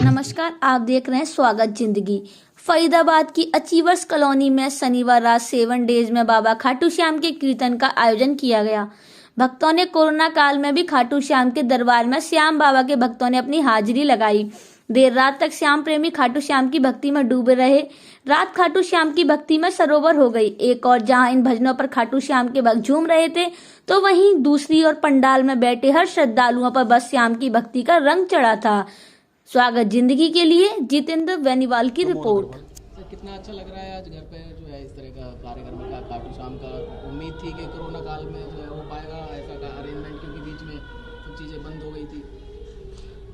नमस्कार, आप देख रहे हैं स्वागत जिंदगी। फरीदाबाद की अचीवर्स कॉलोनी में शनिवार रात 7 डेज में बाबा खाटू श्याम के कीर्तन का आयोजन किया गया। भक्तों ने कोरोना काल में भी खाटू श्याम के दरबार में श्याम बाबा के भक्तों ने अपनी हाजिरी लगाई। देर रात तक श्याम प्रेमी खाटू श्याम की भक्ति में डूबे रहे। रात खाटू श्याम की भक्ति में सरोवर हो गई। एक और जहां इन भजनों पर खाटू श्याम के भक्त झूम रहे थे, तो वहीं दूसरी ओर पंडाल में बैठे हर श्रद्धालुओं पर बस श्याम की भक्ति का रंग चढ़ा था। स्वागत जिंदगी के लिए जितेंद्र बेनीवाल की रिपोर्ट। सर, कितना अच्छा लग रहा है आज घर पे जो है इस तरह का कार्यक्रम का खाटू श्याम का। उम्मीद थी कि कोरोना काल में जो है हो पाएगा ऐसा का अरेंजमेंट, क्योंकि बीच में सब चीज़ें बंद हो गई थी।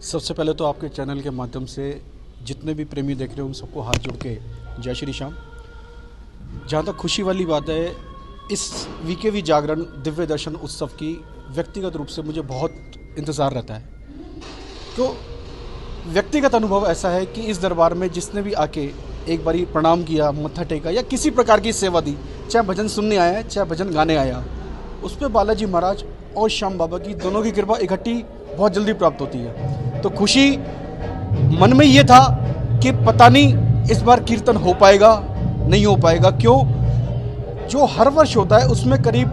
सबसे पहले तो आपके चैनल के माध्यम से जितने भी प्रेमी देख रहे हो उन सबको हाथ जोड़ के जय श्री श्याम। जहाँ तक खुशी वाली बात है, इस वीकेवी जागरण दिव्य दर्शन उत्सव की व्यक्तिगत रूप से मुझे बहुत इंतज़ार रहता है। तो व्यक्तिगत अनुभव ऐसा है कि इस दरबार में जिसने भी आके एक बारी प्रणाम किया, मत्था टेका या किसी प्रकार की सेवा दी, चाहे भजन सुनने आया चाहे भजन गाने आया, उस पर बालाजी महाराज और श्याम बाबा की दोनों की कृपा इकट्ठी बहुत जल्दी प्राप्त होती है। तो खुशी मन में ये था कि पता नहीं इस बार कीर्तन हो पाएगा नहीं हो पाएगा। क्यों? जो हर वर्ष होता है उसमें करीब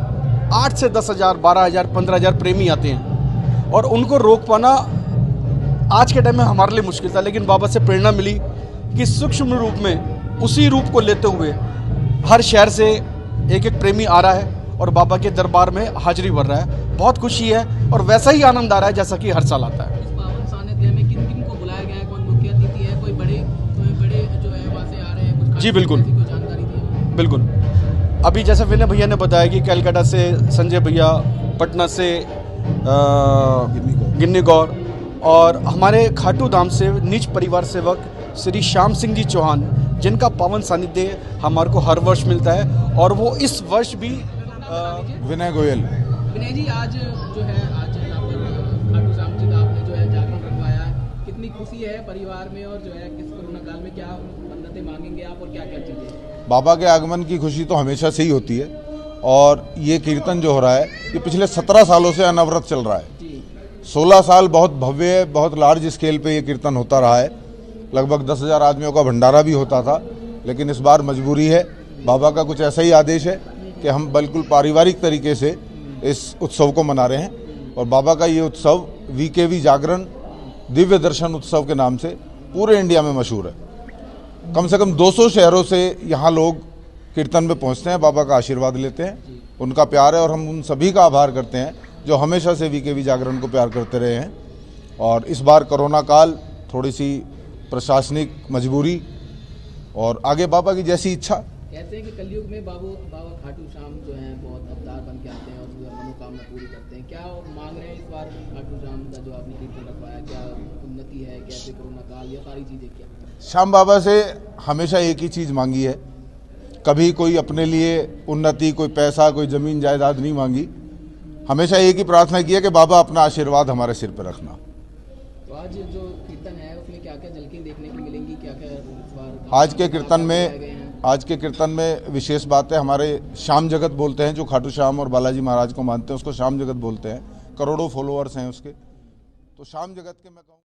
8 से 10,000, 12,000, 15,000 प्रेमी आते हैं और उनको रोक पाना आज के टाइम में हमारे लिए मुश्किल था। लेकिन बाबा से प्रेरणा मिली कि सूक्ष्म रूप में उसी रूप को लेते हुए हर शहर से एक एक प्रेमी आ रहा है और बाबा के दरबार में हाजिरी भर रहा है। बहुत खुशी है और वैसा ही आनंद आ रहा है जैसा कि हर साल आता है। इस पावन सानिध्य में किन किन को बुलाया गया है? कौन मुख्य अतिथि है? कोई बड़े जो है वहाँ से आ रहे हैं? कुछ जी बिल्कुल, कोई जानकारी दी? बिल्कुल। अभी जैसे विनय भैया ने बताया कि कलकत्ता से संजय भैया, पटना से गिन्नी गौर और हमारे खाटू धाम से निज परिवार सेवक श्री श्याम सिंह जी चौहान, जिनका पावन सानिध्य हमारे को हर वर्ष मिलता है और वो इस वर्ष भी विनय गोयल। विनय जी, आज जो है आज यहाँ पर खाटू श्याम जी का आपने जो है जागरण रखवाया है, कितनी खुशी है परिवार में और जो है किस कोरोना काल में क्या मन्नतें मांगेंगे आप और क्या क्या चीज़ें? बाबा के आगमन की खुशी तो हमेशा से ही होती है और ये कीर्तन जो हो रहा है ये पिछले 17 सालों से अनवरत चल रहा है। 16 साल बहुत भव्य, बहुत लार्ज स्केल पे ये कीर्तन होता रहा है। लगभग 10,000 आदमियों का भंडारा भी होता था। लेकिन इस बार मजबूरी है, बाबा का कुछ ऐसा ही आदेश है कि हम बिल्कुल पारिवारिक तरीके से इस उत्सव को मना रहे हैं। और बाबा का ये उत्सव वीकेवी जागरण दिव्य दर्शन उत्सव के नाम से पूरे इंडिया में मशहूर है। कम से कम 200 शहरों से यहाँ लोग कीर्तन में पहुँचते हैं, बाबा का आशीर्वाद लेते हैं, उनका प्यार है और हम उन सभी का आभार करते हैं जो हमेशा से वीकेवी जागरण को प्यार करते रहे हैं। और इस बार कोरोना काल, थोड़ी सी प्रशासनिक मजबूरी और आगे बाबा की जैसी इच्छा। कहते हैं कि कलयुग में बाबा खाटू श्याम जो हैं बहुत अवतार बन के आते हैं और जो मनोकामना पूरी करते हैं। क्या मांग रहे हैं इस बार खाटू श्याम का जो आपने कीर्तन रखवाया? क्या उन्नति है? कैसे कोरोना काल, ये सारी चीज़ें क्या? श्याम बाबा से हमेशा एक ही चीज़ मांगी है, कभी कोई अपने लिए उन्नति, कोई पैसा, कोई ज़मीन जायदाद नहीं मांगी। हमेशा एक ही प्रार्थना की है कि बाबा अपना आशीर्वाद हमारे सिर पर रखना। तो आज जो कीर्तन है उसमें क्या क्या झलकी देखने को मिलेंगी? क्या क्या इस बार आज के कीर्तन में विशेष बात है, हमारे श्याम जगत बोलते हैं, जो खाटू श्याम और बालाजी महाराज को मानते हैं उसको श्याम जगत बोलते हैं। करोड़ों फॉलोअर्स हैं उसके। तो श्याम जगत के मैं कहूँ